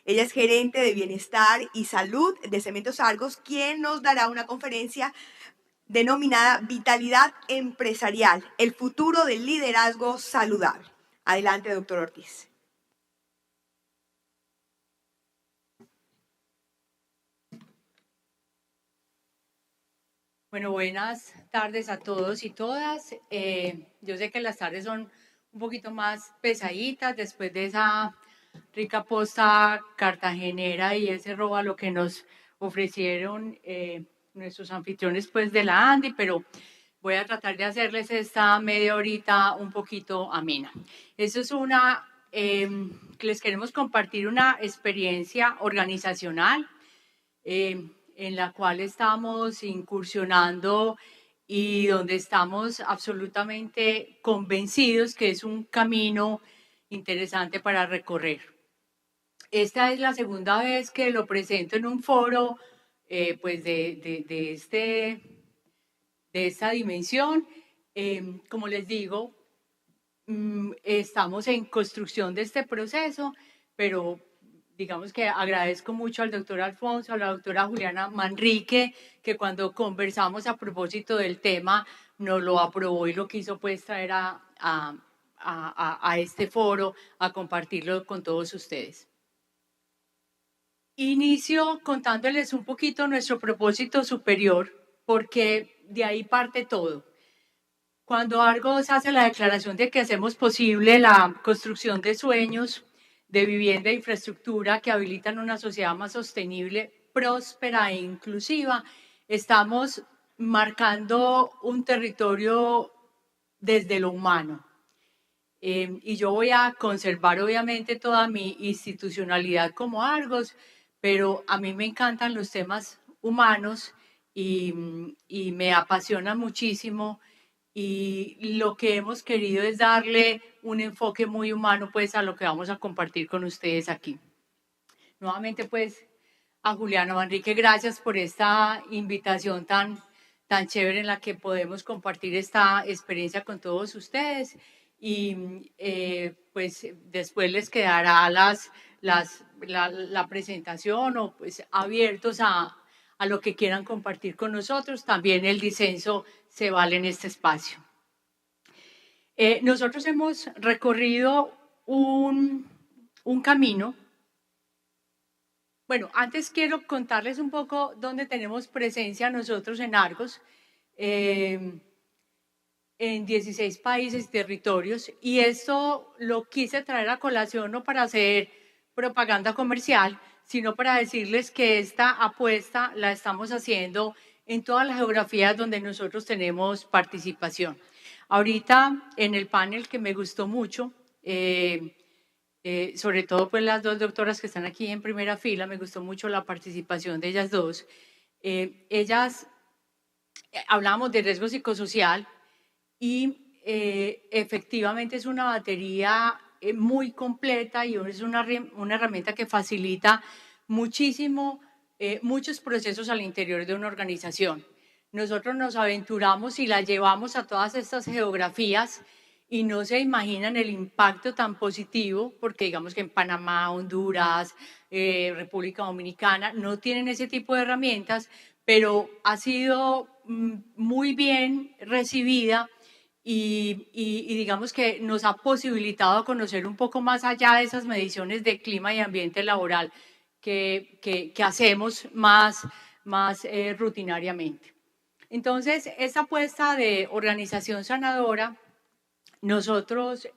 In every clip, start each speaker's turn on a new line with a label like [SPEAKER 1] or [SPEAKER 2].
[SPEAKER 1] Ella es gerente de bienestar y salud de Cementos Argos, quien nos dará una conferencia denominada Vitalidad Empresarial, el futuro del liderazgo saludable. Adelante, doctor Ortiz.
[SPEAKER 2] Bueno, buenas tardes a todos y todas. Yo sé que las tardes son un poquito más pesaditas después de esa rica posta cartagenera y ese róbalo que nos ofrecieron nuestros anfitriones pues de la Andi, pero voy a tratar de hacerles esta media horita un poquito amena. Eso es que les queremos compartir una experiencia organizacional en la cual estamos incursionando y donde estamos absolutamente convencidos que es un camino interesante para recorrer. Esta es la segunda vez que lo presento en un foro pues de esta dimensión. Como les digo, estamos en construcción de este proceso, pero digamos que agradezco mucho al doctor Alfonso, a la doctora Juliana Manrique, que cuando conversamos a propósito del tema nos lo aprobó y lo quiso pues traer a este foro a compartirlo con todos ustedes. Inicio contándoles un poquito nuestro propósito superior, porque de ahí parte todo. Cuando Argos hace la declaración de que hacemos posible la construcción de sueños, de vivienda e infraestructura que habilitan una sociedad más sostenible, próspera e inclusiva, estamos marcando un territorio desde lo humano. Y yo voy a conservar obviamente toda mi institucionalidad como Argos, pero a mí me encantan los temas humanos y me apasiona muchísimo. Y lo que hemos querido es darle un enfoque muy humano pues a lo que vamos a compartir con ustedes aquí. Nuevamente pues a Juliana Manrique, gracias por esta invitación tan chévere en la que podemos compartir esta experiencia con todos ustedes y pues después les quedará la presentación o pues abiertos a lo que quieran compartir con nosotros. También el disenso se vale en este espacio. Nosotros hemos recorrido un camino. Bueno, antes quiero contarles un poco dónde tenemos presencia nosotros en Argos, en 16 países y territorios, y esto lo quise traer a colación no para hacer propaganda comercial, sino para decirles que esta apuesta la estamos haciendo en todas las geografías donde nosotros tenemos participación. Ahorita en el panel que me gustó mucho, sobre todo pues las dos doctoras que están aquí en primera fila, me gustó mucho la participación de ellas dos. Ellas hablábamos de riesgo psicosocial y efectivamente es una batería muy completa y es una herramienta que facilita muchísimo muchos procesos al interior de una organización. Nosotros nos aventuramos y la llevamos a todas estas geografías y no se imaginan el impacto tan positivo, porque digamos que en Panamá, Honduras, República Dominicana no tienen ese tipo de herramientas, pero ha sido muy bien recibida y digamos que nos ha posibilitado conocer un poco más allá de esas mediciones de clima y ambiente laboral que hacemos más rutinariamente. Entonces, esta apuesta de organización sanadora, nosotros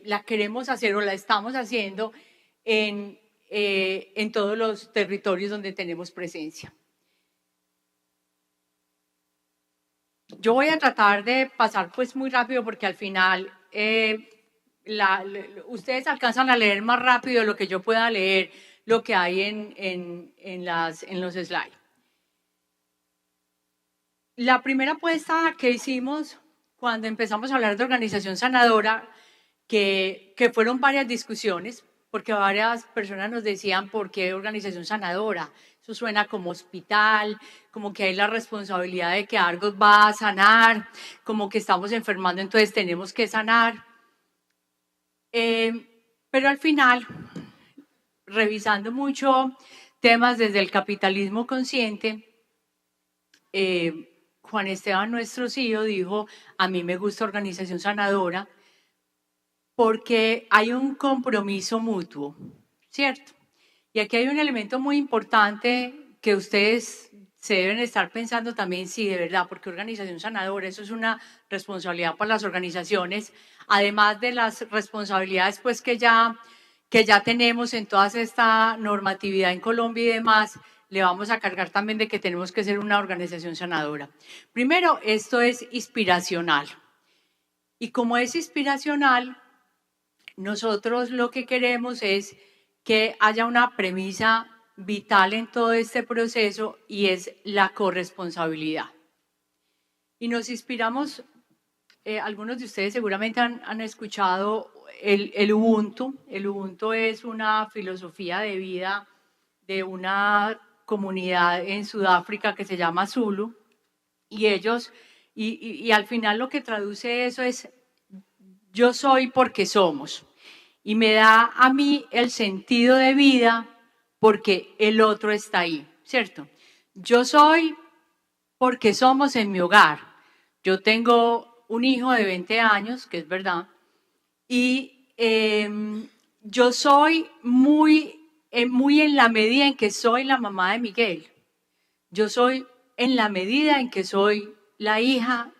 [SPEAKER 2] la queremos hacer o la estamos haciendo en todos los territorios donde tenemos presencia. Yo voy a tratar de pasar pues muy rápido porque al final ustedes alcanzan a leer más rápido de lo que yo pueda leer lo que hay en los slides. La primera apuesta que hicimos cuando empezamos a hablar de organización sanadora, que fueron varias discusiones, porque varias personas nos decían, ¿por qué organización sanadora? Eso suena como hospital, como que hay la responsabilidad de que Argos va a sanar, como que estamos enfermando, entonces tenemos que sanar. Pero al final, revisando mucho temas desde el capitalismo consciente, Juan Esteban, nuestro CEO, dijo, a mí me gusta Organización Sanadora porque hay un compromiso mutuo, ¿cierto? Y aquí hay un elemento muy importante que ustedes se deben estar pensando también, sí, de verdad, porque Organización Sanadora, eso es una responsabilidad para las organizaciones, además de las responsabilidades pues que ya tenemos en toda esta normatividad en Colombia y demás, le vamos a cargar también de que tenemos que ser una organización sanadora. Primero, esto es inspiracional. Y como es inspiracional, nosotros lo que queremos es que haya una premisa vital en todo este proceso y es la corresponsabilidad. Y nos inspiramos, algunos de ustedes seguramente han escuchado el Ubuntu. El Ubuntu es una filosofía de vida de una comunidad en Sudáfrica que se llama Zulu, y ellos, y al final lo que traduce eso es yo soy porque somos, y me da a mí el sentido de vida porque el otro está ahí, ¿cierto? Yo soy porque somos en mi hogar. Yo tengo un hijo de 20 años, que es verdad, y yo soy muy en la medida en que soy la mamá de Miguel. Yo soy en la medida en que soy la hija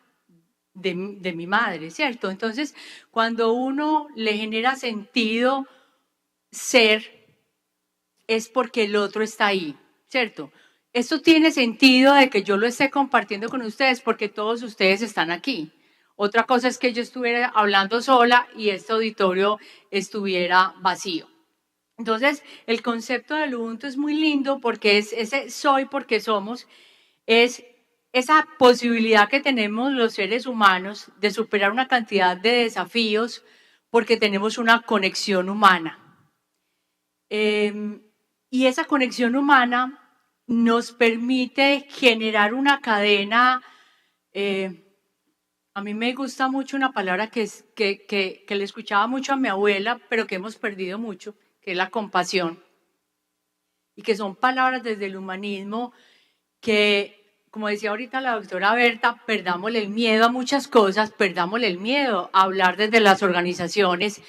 [SPEAKER 2] de mi madre, ¿cierto? Entonces, cuando uno le genera sentido ser, es porque el otro está ahí, ¿cierto? Esto tiene sentido de que yo lo esté compartiendo con ustedes porque todos ustedes están aquí. Otra cosa es que yo estuviera hablando sola y este auditorio estuviera vacío. Entonces, el concepto del Ubuntu es muy lindo porque es ese soy porque somos, es esa posibilidad que tenemos los seres humanos de superar una cantidad de desafíos porque tenemos una conexión humana. Y esa conexión humana nos permite generar una cadena. A mí me gusta mucho una palabra que le escuchaba mucho a mi abuela, pero que hemos perdido mucho, que es la compasión. Y que son palabras desde el humanismo que, como decía ahorita la doctora Berta, perdámosle el miedo a muchas cosas, perdámosle el miedo a hablar desde las organizaciones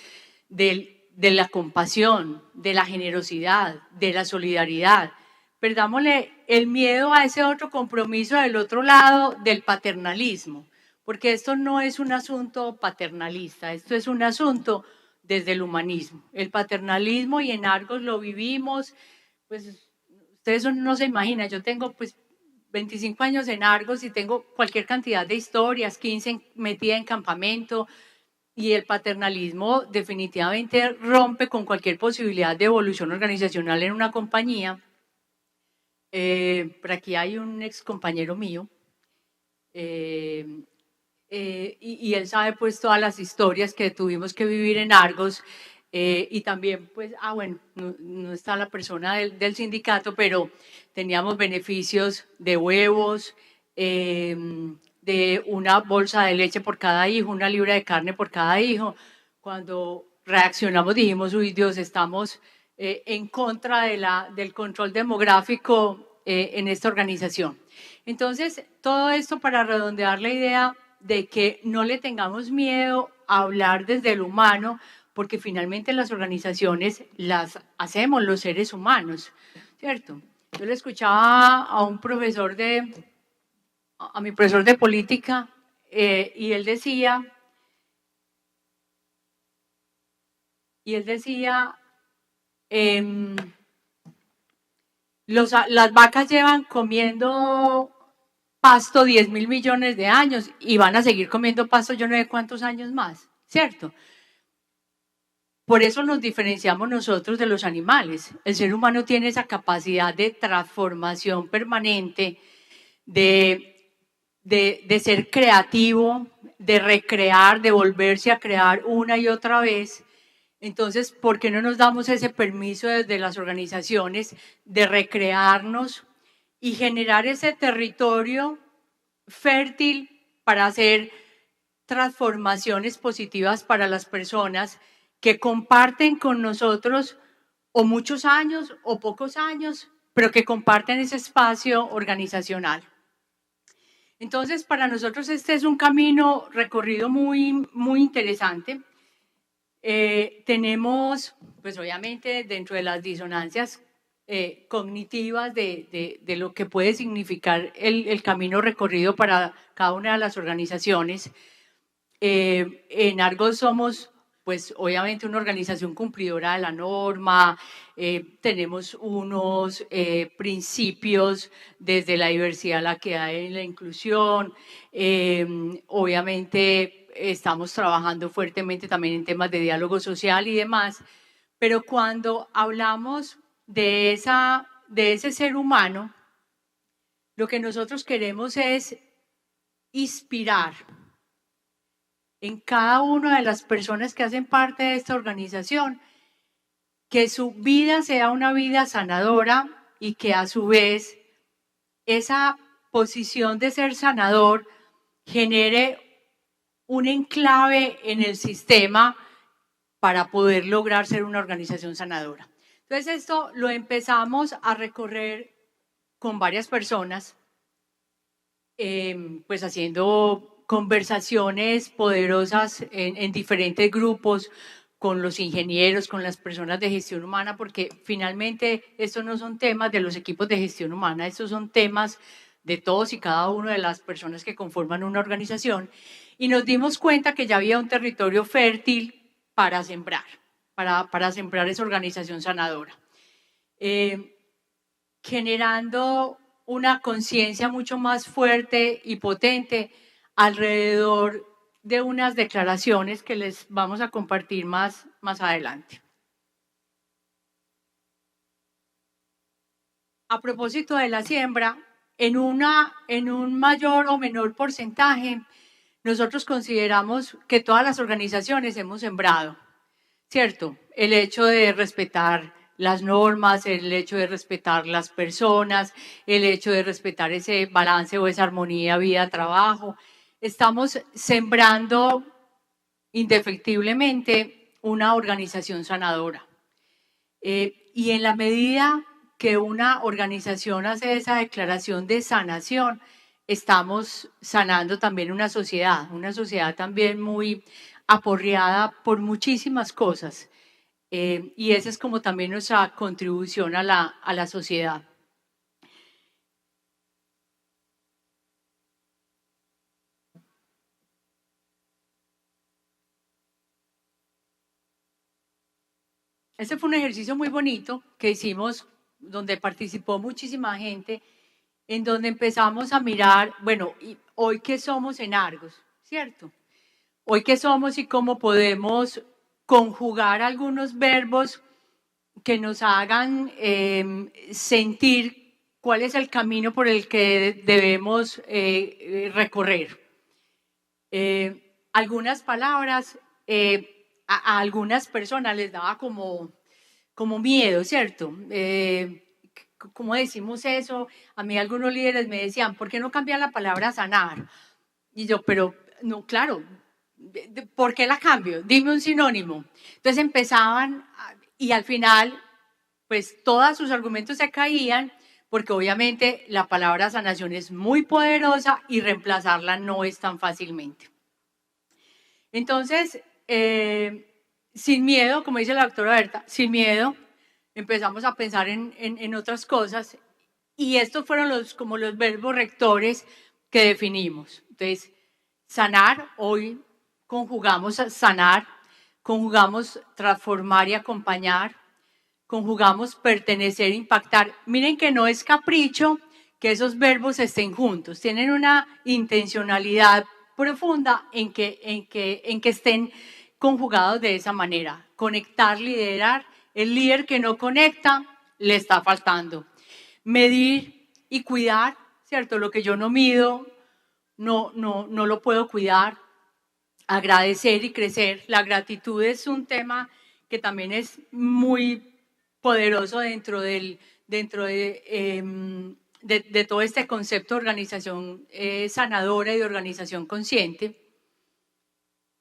[SPEAKER 2] de la compasión, de la generosidad, de la solidaridad. Perdámosle el miedo a ese otro compromiso del otro lado del paternalismo, porque esto no es un asunto paternalista, esto es un asunto desde el humanismo. El paternalismo, y en Argos lo vivimos, pues ustedes no se imaginan, yo tengo pues 25 años en Argos y tengo cualquier cantidad de historias, 15 metida en campamento, y el paternalismo definitivamente rompe con cualquier posibilidad de evolución organizacional en una compañía. Por aquí hay un ex compañero mío, y él sabe pues todas las historias que tuvimos que vivir en Argos, y también pues, bueno, no está la persona del sindicato, pero teníamos beneficios de huevos, de una bolsa de leche por cada hijo, una libra de carne por cada hijo. Cuando reaccionamos dijimos, uy Dios, estamos en contra del control demográfico en esta organización. Entonces, todo esto para redondear la idea de que no le tengamos miedo a hablar desde el humano, porque finalmente las organizaciones las hacemos los seres humanos, ¿cierto? Yo le escuchaba a un profesor a mi profesor de política, y él decía, las vacas llevan comiendo pasto 10.000 millones de años y van a seguir comiendo pasto yo no sé cuántos años más, ¿cierto? Por eso nos diferenciamos nosotros de los animales. El ser humano tiene esa capacidad de transformación permanente, de ser creativo, de recrear, de volverse a crear una y otra vez. Entonces, ¿por qué no nos damos ese permiso desde las organizaciones de recrearnos y generar ese territorio fértil para hacer transformaciones positivas para las personas que comparten con nosotros o muchos años o pocos años, pero que comparten ese espacio organizacional. Entonces, para nosotros este es un camino recorrido muy interesante. Tenemos, pues obviamente, dentro de las disonancias cognitivas de lo que puede significar el camino recorrido para cada una de las organizaciones. En Argos somos, pues obviamente, una organización cumplidora de la norma, tenemos unos principios desde la diversidad, la equidad y la inclusión, obviamente estamos trabajando fuertemente también en temas de diálogo social y demás, pero cuando hablamos de ese ser humano, lo que nosotros queremos es inspirar en cada una de las personas que hacen parte de esta organización, que su vida sea una vida sanadora y que a su vez esa posición de ser sanador genere un enclave en el sistema para poder lograr ser una organización sanadora. Entonces esto lo empezamos a recorrer con varias personas, pues haciendo conversaciones poderosas en diferentes grupos, con los ingenieros, con las personas de gestión humana, porque finalmente estos no son temas de los equipos de gestión humana, estos son temas de todos y cada una de las personas que conforman una organización, y nos dimos cuenta que ya había un territorio fértil para sembrar, para sembrar esa organización sanadora, generando una conciencia mucho más fuerte y potente alrededor de unas declaraciones que les vamos a compartir más adelante. A propósito de la siembra, en un mayor o menor porcentaje, nosotros consideramos que todas las organizaciones hemos sembrado, ¿cierto? El hecho de respetar las normas, el hecho de respetar las personas, el hecho de respetar ese balance o esa armonía vida-trabajo. Estamos sembrando indefectiblemente una organización sanadora. Y en la medida que una organización hace esa declaración de sanación, estamos sanando también una sociedad también muy aporreada por muchísimas cosas. Y esa es como también nuestra contribución a la sociedad. Este fue un ejercicio muy bonito que hicimos, donde participó muchísima gente, en donde empezamos a mirar, bueno, hoy qué somos en Argos, ¿cierto? Hoy qué somos y cómo podemos conjugar algunos verbos que nos hagan sentir cuál es el camino por el que debemos recorrer. Algunas palabras a algunas personas les daba como miedo, ¿cierto? ¿Cómo decimos eso? A mí algunos líderes me decían, ¿por qué no cambiar la palabra sanar? Y yo, pero no, claro, ¿por qué la cambio? Dime un sinónimo. Entonces empezaban y al final, pues todos sus argumentos se caían porque obviamente la palabra sanación es muy poderosa y reemplazarla no es tan fácilmente. Entonces, sin miedo, como dice la doctora Berta, sin miedo, empezamos a pensar en otras cosas y estos fueron como los verbos rectores que definimos. Entonces, sanar, hoy conjugamos sanar, conjugamos transformar y acompañar, conjugamos pertenecer, impactar. Miren que no es capricho que esos verbos estén juntos, tienen una intencionalidad profunda en que estén conjugados de esa manera. Conectar, liderar. El líder que no conecta, le está faltando. Medir y cuidar, ¿cierto? Lo que yo no mido, no lo puedo cuidar. Agradecer y crecer. La gratitud es un tema que también es muy poderoso dentro de todo este concepto de organización sanadora y de organización consciente.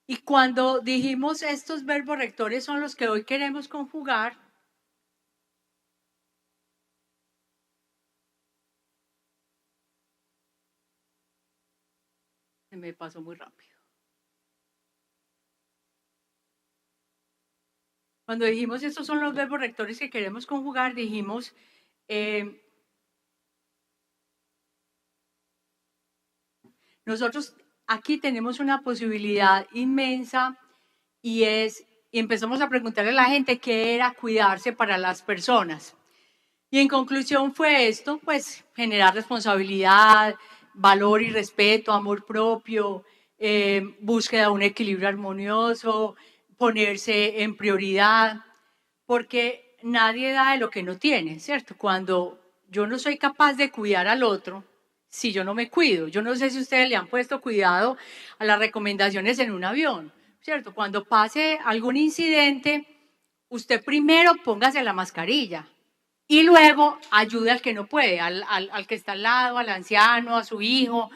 [SPEAKER 2] Y cuando dijimos estos verbos rectores son los que hoy queremos conjugar, Se me pasó muy rápido. Cuando dijimos estos son los verbos rectores que queremos conjugar, dijimos nosotros aquí tenemos una posibilidad inmensa y empezamos a preguntarle a la gente qué era cuidarse para las personas. Y en conclusión fue esto, pues generar responsabilidad, valor y respeto, amor propio, búsqueda de un equilibrio armonioso, ponerse en prioridad, porque nadie da de lo que no tiene, ¿cierto? Cuando yo no soy capaz de cuidar al otro, si yo no me cuido, yo no sé si ustedes le han puesto cuidado a las recomendaciones en un avión, ¿cierto? Cuando pase algún incidente, usted primero póngase la mascarilla y luego ayude al que no puede, al que está al lado, al anciano, a su hijo,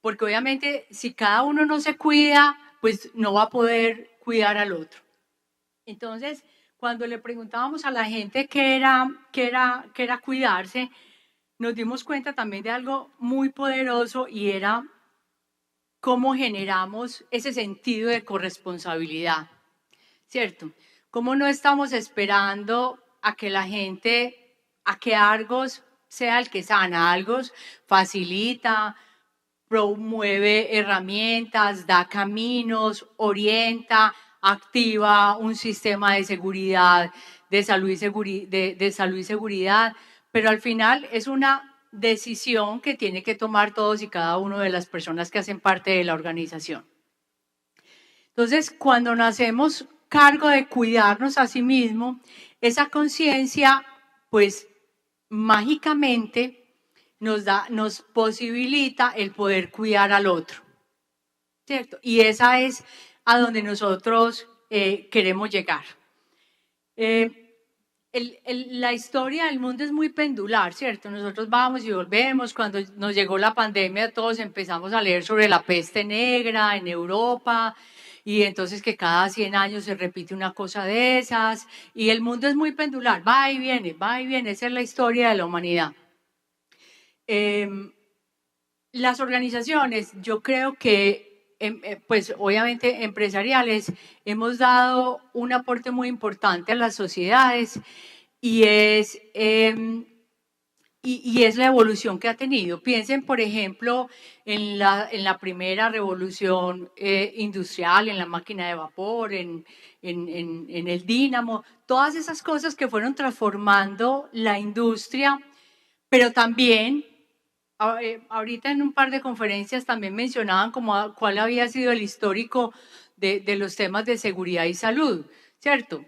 [SPEAKER 2] porque obviamente si cada uno no se cuida, pues no va a poder cuidar al otro. Entonces, cuando le preguntábamos a la gente qué era cuidarse, nos dimos cuenta también de algo muy poderoso y era cómo generamos ese sentido de corresponsabilidad, ¿cierto? Cómo no estamos esperando a que la gente, a que Argos sea el que sana. Argos facilita, promueve herramientas, da caminos, orienta, activa un sistema de seguridad, de salud y seguridad, pero al final es una decisión que tiene que tomar todos y cada uno de las personas que hacen parte de la organización. Entonces, cuando nos hacemos cargo de cuidarnos a sí mismos, esa conciencia, pues mágicamente nos posibilita el poder cuidar al otro, ¿cierto? Y esa es a donde nosotros queremos llegar. La historia del mundo es muy pendular, ¿cierto? Nosotros vamos y volvemos. Cuando nos llegó la pandemia, todos empezamos a leer sobre la peste negra en Europa, y entonces que cada 100 años se repite una cosa de esas, y el mundo es muy pendular, va y viene, esa es la historia de la humanidad. Las organizaciones, yo creo que, pues obviamente empresariales, hemos dado un aporte muy importante a las sociedades y es la evolución que ha tenido. Piensen, por ejemplo, en la primera revolución industrial, en la máquina de vapor, en el dínamo, todas esas cosas que fueron transformando la industria, pero también ahorita en un par de conferencias también mencionaban cuál había sido el histórico de los temas de seguridad y salud, ¿cierto?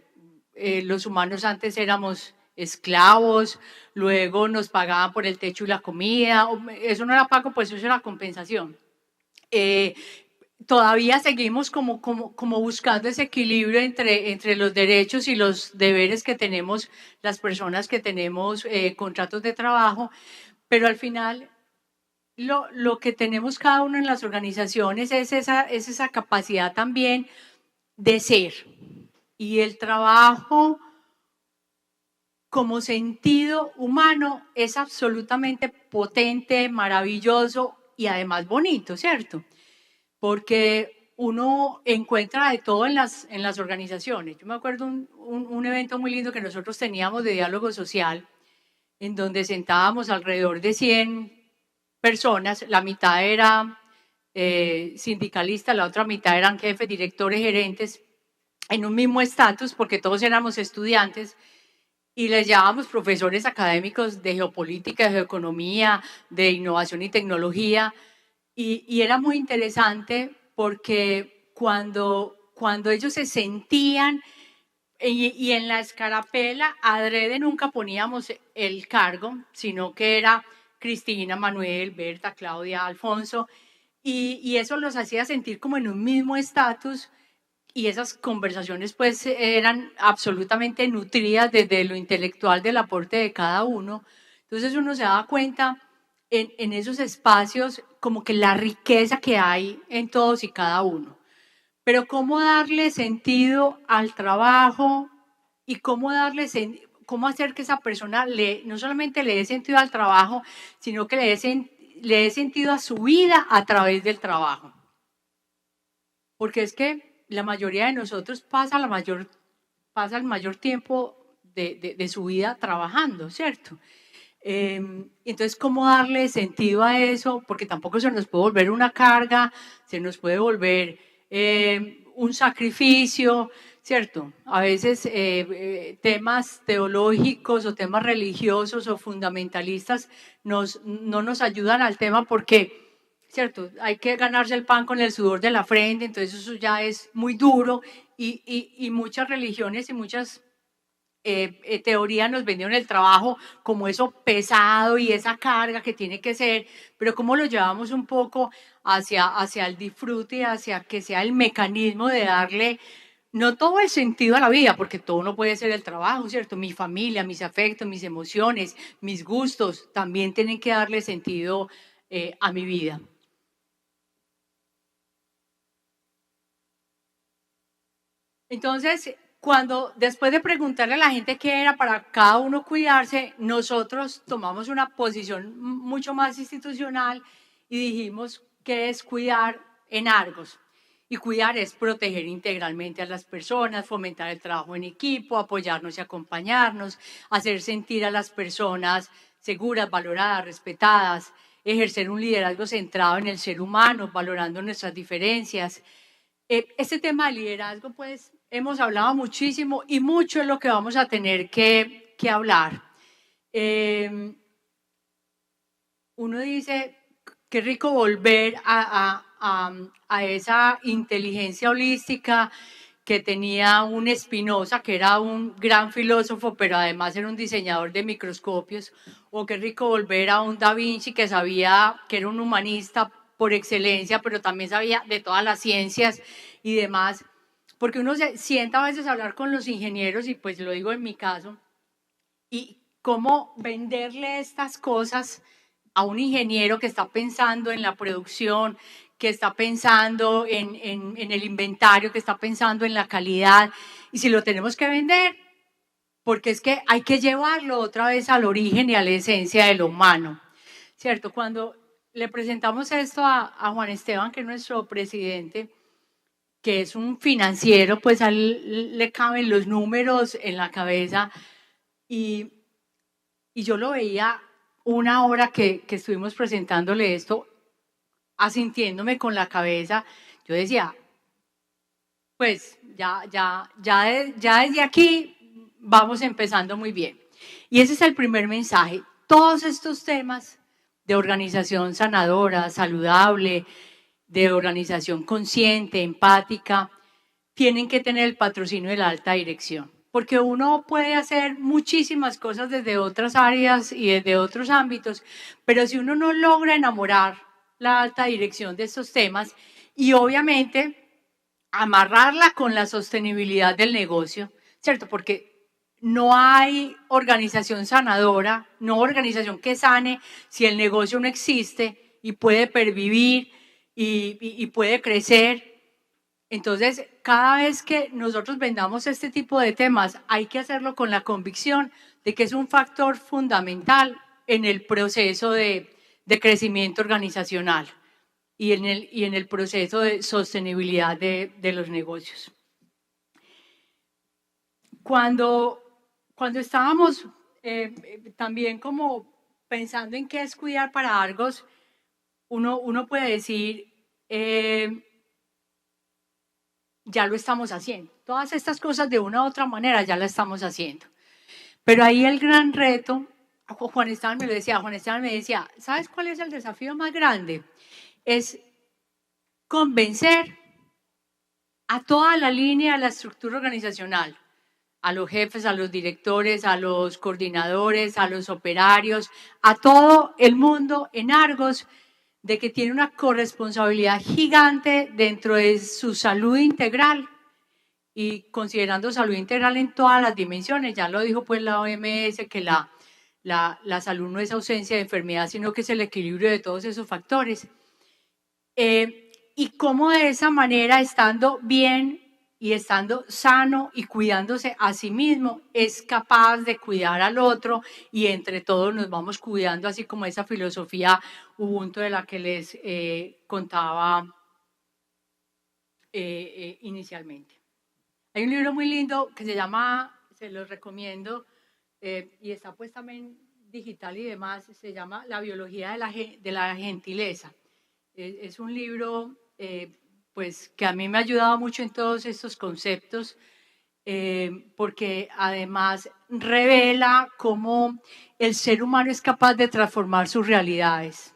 [SPEAKER 2] Los humanos antes éramos esclavos, luego nos pagaban por el techo y la comida, eso no era pago, pues eso era compensación. Todavía seguimos como buscando ese equilibrio entre los derechos y los deberes que tenemos las personas que tenemos contratos de trabajo, pero al final lo que tenemos cada uno en las organizaciones es esa capacidad también de ser. Y el trabajo como sentido humano es absolutamente potente, maravilloso y además bonito, ¿cierto? Porque uno encuentra de todo en las organizaciones. Yo me acuerdo un evento muy lindo que nosotros teníamos de diálogo social, en donde sentábamos alrededor de 100 personas, la mitad era sindicalista, la otra mitad eran jefes, directores, gerentes, en un mismo estatus, porque todos éramos estudiantes, y les llamábamos profesores académicos de geopolítica, de geoeconomía, de innovación y tecnología, y era muy interesante porque cuando ellos se sentían, y en la escarapela, adrede nunca poníamos el cargo, sino que era Cristina, Manuel, Berta, Claudia, Alfonso, y eso los hacía sentir como en un mismo estatus, y esas conversaciones pues eran absolutamente nutridas desde lo intelectual del aporte de cada uno. Entonces uno se daba cuenta en esos espacios como que la riqueza que hay en todos y cada uno. Pero cómo darle sentido al trabajo y cómo hacer que esa persona no solamente le dé sentido al trabajo, sino que le dé sentido a su vida a través del trabajo. porque es que la mayoría de nosotros pasa el mayor tiempo de su vida trabajando, ¿cierto? Entonces, ¿cómo darle sentido a eso? Porque tampoco se nos puede volver una carga, se nos puede volver un sacrificio, ¿cierto? A veces temas teológicos o temas religiosos o fundamentalistas no nos ayudan al tema porque, ¿cierto? Hay que ganarse el pan con el sudor de la frente, entonces eso ya es muy duro y muchas religiones y muchas teoría nos vendieron el trabajo como eso pesado y esa carga que tiene que ser, pero cómo lo llevamos un poco hacia el disfrute y hacia que sea el mecanismo de darle no todo el sentido a la vida, porque todo no puede ser el trabajo, ¿cierto? Mi familia, mis afectos, mis emociones, mis gustos, también tienen que darle sentido a mi vida. Entonces, después de preguntarle a la gente qué era para cada uno cuidarse, nosotros tomamos una posición mucho más institucional y dijimos qué es cuidar en Argos. Y cuidar es proteger integralmente a las personas, fomentar el trabajo en equipo, apoyarnos y acompañarnos, hacer sentir a las personas seguras, valoradas, respetadas, ejercer un liderazgo centrado en el ser humano, valorando nuestras diferencias. Este tema de liderazgo, pues, hemos hablado muchísimo y mucho es lo que vamos a tener que hablar. Uno dice, qué rico volver a esa inteligencia holística que tenía un Spinoza, que era un gran filósofo, pero además era un diseñador de microscopios, o qué rico volver a un Da Vinci que sabía que era un humanista por excelencia, pero también sabía de todas las ciencias y demás, porque uno se sienta a veces a hablar con los ingenieros, y pues lo digo en mi caso, y cómo venderle estas cosas a un ingeniero que está pensando en la producción, que está pensando en el inventario, que está pensando en la calidad, y si lo tenemos que vender, porque es que hay que llevarlo otra vez al origen y a la esencia de lo humano, ¿cierto? Cuando le presentamos esto a Juan Esteban, que es nuestro presidente, que es un financiero, pues a él le caben los números en la cabeza y yo lo veía una hora que estuvimos presentándole esto, asintiéndome con la cabeza. Yo decía, pues ya desde aquí vamos empezando muy bien. Y ese es el primer mensaje. Todos estos temas de organización sanadora, saludable, de organización consciente, empática, tienen que tener el patrocinio de la alta dirección. Porque uno puede hacer muchísimas cosas desde otras áreas y desde otros ámbitos, pero si uno no logra enamorar la alta dirección de estos temas y obviamente amarrarla con la sostenibilidad del negocio, ¿cierto? Porque no hay organización sanadora, no organización que sane si el negocio no existe y puede pervivir y puede crecer. Entonces, cada vez que nosotros vendamos este tipo de temas, hay que hacerlo con la convicción de que es un factor fundamental en el proceso de crecimiento organizacional y en el proceso de sostenibilidad de los negocios. Cuando estábamos también como pensando en qué es cuidar para Argos, uno puede decir, ya lo estamos haciendo. Todas estas cosas de una u otra manera ya las estamos haciendo. Pero ahí el gran reto, Juan Esteban me decía, ¿sabes cuál es el desafío más grande? Es convencer a toda la línea de la estructura organizacional, a los jefes, a los directores, a los coordinadores, a los operarios, a todo el mundo en Argos, de que tiene una corresponsabilidad gigante dentro de su salud integral y considerando salud integral en todas las dimensiones. Ya lo dijo pues la OMS, que la salud no es ausencia de enfermedad, sino que es el equilibrio de todos esos factores. Y cómo de esa manera, estando bien y estando sano y cuidándose a sí mismo, es capaz de cuidar al otro y entre todos nos vamos cuidando, así como esa filosofía Ubuntu de la que les contaba inicialmente. Hay un libro muy lindo que se llama, se los recomiendo, y está pues también digital y demás, se llama La biología de la gentileza. Es un libro pues que a mí me ha ayudado mucho en todos estos conceptos, porque además revela cómo el ser humano es capaz de transformar sus realidades.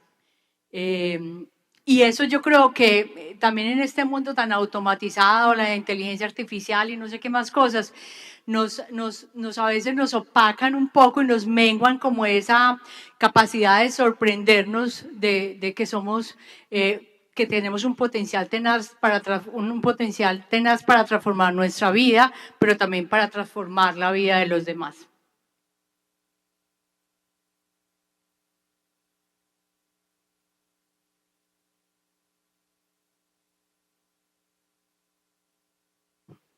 [SPEAKER 2] Y eso yo creo que también en este mundo tan automatizado, la inteligencia artificial y no sé qué más cosas, a veces nos opacan un poco y nos menguan como esa capacidad de sorprendernos de que somos, que tenemos un potencial tenaz para transformar nuestra vida, pero también para transformar la vida de los demás.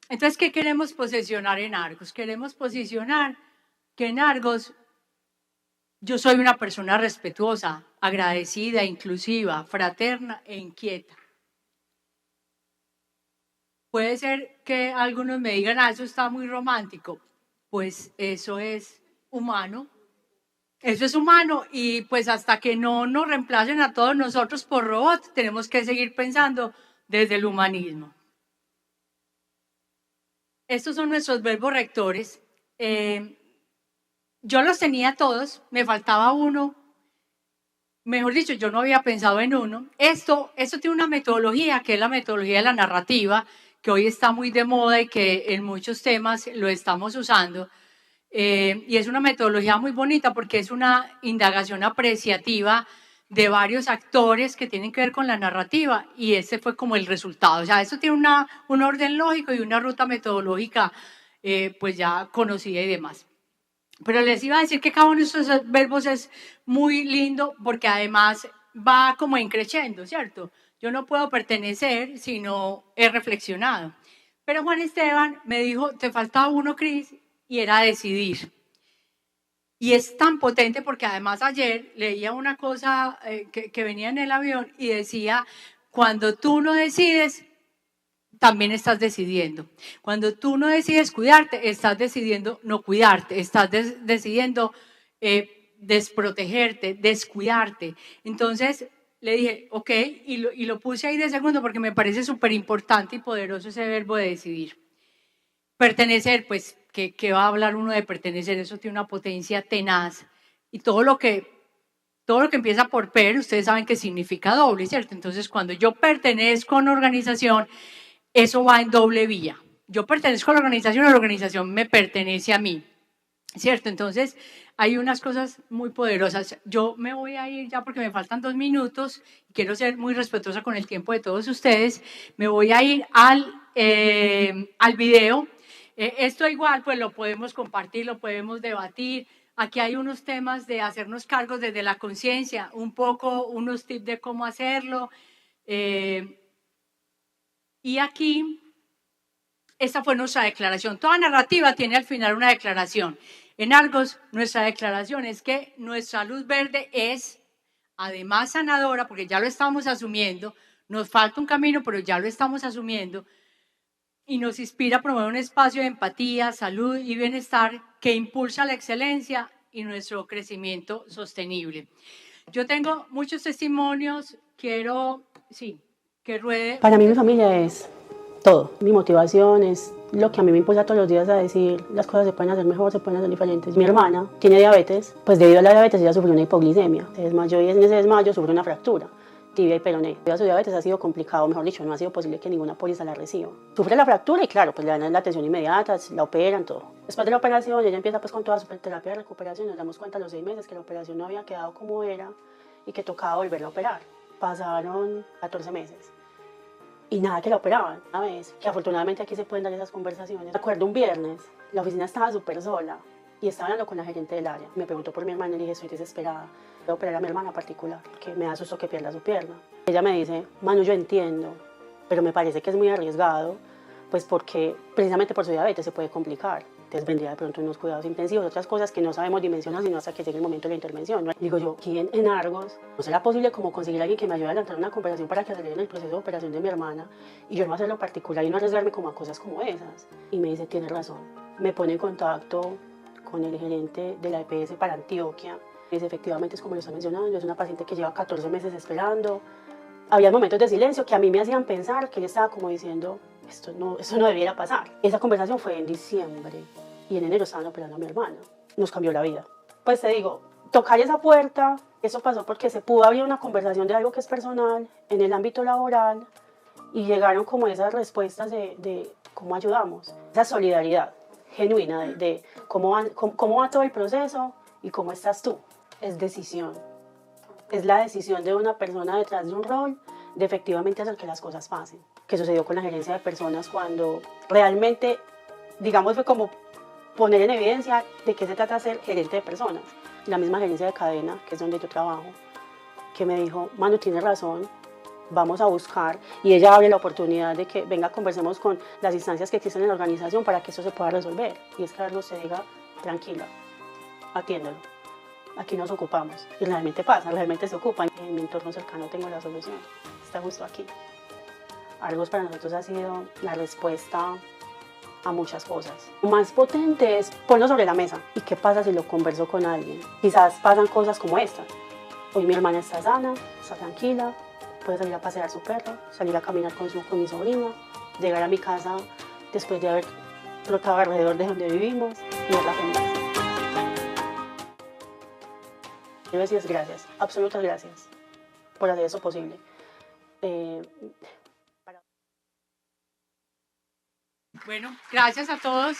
[SPEAKER 2] Entonces, ¿qué queremos posicionar en Argos? Queremos posicionar que en Argos yo soy una persona respetuosa, agradecida, inclusiva, fraterna e inquieta. Puede ser que algunos me digan, eso está muy romántico. Pues eso es humano. Eso es humano y pues hasta que no nos reemplacen a todos nosotros por robots, tenemos que seguir pensando desde el humanismo. Estos son nuestros verbos rectores. Yo los tenía todos, me faltaba uno. Mejor dicho, yo no había pensado en uno. Esto tiene una metodología, que es la metodología de la narrativa, que hoy está muy de moda y que en muchos temas lo estamos usando. Y es una metodología muy bonita porque es una indagación apreciativa de varios actores que tienen que ver con la narrativa y ese fue como el resultado. O sea, eso tiene un orden lógico y una ruta metodológica pues ya conocida y demás. Pero les iba a decir que cada uno de estos verbos es muy lindo porque además va como increciendo, ¿cierto? Yo no puedo pertenecer si no he reflexionado. Pero Juan Esteban me dijo, te faltaba uno, Cris, y era decidir. Y es tan potente porque además ayer leía una cosa que venía en el avión y decía, cuando tú no decides, también estás decidiendo. Cuando tú no decides cuidarte, estás decidiendo no cuidarte, estás decidiendo desprotegerte, descuidarte. Entonces le dije, ok, y lo puse ahí de segundo porque me parece súper importante y poderoso ese verbo de decidir. Pertenecer, pues, ¿qué va a hablar uno de pertenecer? Eso tiene una potencia tenaz. Y todo lo que empieza por per, ustedes saben que significa doble, ¿cierto? Entonces, cuando yo pertenezco a una organización, eso va en doble vía. Yo pertenezco a la organización me pertenece a mí, ¿cierto? Entonces, hay unas cosas muy poderosas. Yo me voy a ir ya porque me faltan 2 minutos. Quiero ser muy respetuosa con el tiempo de todos ustedes. Me voy a ir al video. Esto igual, pues lo podemos compartir, lo podemos debatir. Aquí hay unos temas de hacernos cargos desde la conciencia, un poco unos tips de cómo hacerlo. Y aquí, esta fue nuestra declaración. Toda narrativa tiene al final una declaración. En Argos, nuestra declaración es que nuestra luz verde es, además, sanadora, porque ya lo estamos asumiendo. Nos falta un camino, pero ya lo estamos asumiendo. Y nos inspira a promover un espacio de empatía, salud y bienestar que impulsa la excelencia y nuestro crecimiento sostenible. Yo tengo muchos testimonios, quiero, que ruede.
[SPEAKER 3] Para mí mi familia es todo, mi motivación es lo que a mí me impulsa todos los días a decir las cosas se pueden hacer mejor, se pueden hacer diferentes. Mi hermana tiene diabetes, pues debido a la diabetes ella sufrió una hipoglicemia, se desmayó y en ese desmayo sufrió una fractura tibia y peroné. Su diabetes ha sido complicado, mejor dicho, no ha sido posible que ninguna póliza la reciba. Sufre la fractura y claro, pues le dan la atención inmediata, la operan, todo. Después de la operación, ella empieza pues con toda su terapia de recuperación, nos damos cuenta a los 6 meses que la operación no había quedado como era y que tocaba volverla a operar. Pasaron 14 meses y nada que la operaban. Una vez, que afortunadamente aquí se pueden dar esas conversaciones. Me acuerdo un viernes, la oficina estaba súper sola y estaba hablando con la gerente del área. Me preguntó por mi hermana y le dije, estoy desesperada. Voy a operar a mi hermana particular, que me da susto que pierda su pierna. Ella me dice, Manu, yo entiendo, pero me parece que es muy arriesgado, pues porque precisamente por su diabetes se puede complicar. Entonces vendría de pronto unos cuidados intensivos, otras cosas que no sabemos dimensionar sino hasta que llegue el momento de la intervención, ¿no? Digo yo, ¿quién en Argos no será posible como conseguir a alguien que me ayude a adelantar una conversación para que aceleren el proceso de operación de mi hermana y yo no hacerlo particular y no arriesgarme como a cosas como esas? Y me dice, tienes razón. Me pone en contacto con el gerente de la EPS para Antioquia. Es efectivamente, es como lo está mencionando, es una paciente que lleva 14 meses esperando. Había momentos de silencio que a mí me hacían pensar que él estaba como diciendo, esto no debiera pasar. Esa conversación fue en diciembre y en enero estaban operando a mi hermana. Nos cambió la vida. Pues te digo, tocar esa puerta, eso pasó porque se pudo abrir una conversación de algo que es personal en el ámbito laboral y llegaron como esas respuestas de cómo ayudamos, esa solidaridad genuina de cómo va todo el proceso y cómo estás tú. Es decisión. Es la decisión de una persona detrás de un rol de efectivamente hacer que las cosas pasen. Que sucedió con la gerencia de personas cuando realmente, digamos, fue como poner en evidencia de qué se trata ser gerente de personas. La misma gerencia de cadena, que es donde yo trabajo, que me dijo, Manu, tienes razón, vamos a buscar, y ella abre la oportunidad de que venga, conversemos con las instancias que existen en la organización para que esto se pueda resolver. Y es que Carlos se diga, tranquila, atiéndelo, aquí nos ocupamos. Y realmente pasa, realmente se ocupan. En mi entorno cercano tengo la solución, está justo aquí. Argos para nosotros ha sido la respuesta a muchas cosas. Lo más potente es ponerlo sobre la mesa. ¿Y qué pasa si lo converso con alguien? Quizás pasan cosas como esta. Hoy mi hermana está sana, está tranquila, puede salir a pasear su perro, salir a caminar con mi sobrina, llegar a mi casa después de haber trotado alrededor de donde vivimos y verla feliz. Quiero decirles gracias, absolutas gracias por hacer eso posible.
[SPEAKER 2] Bueno, gracias a todos.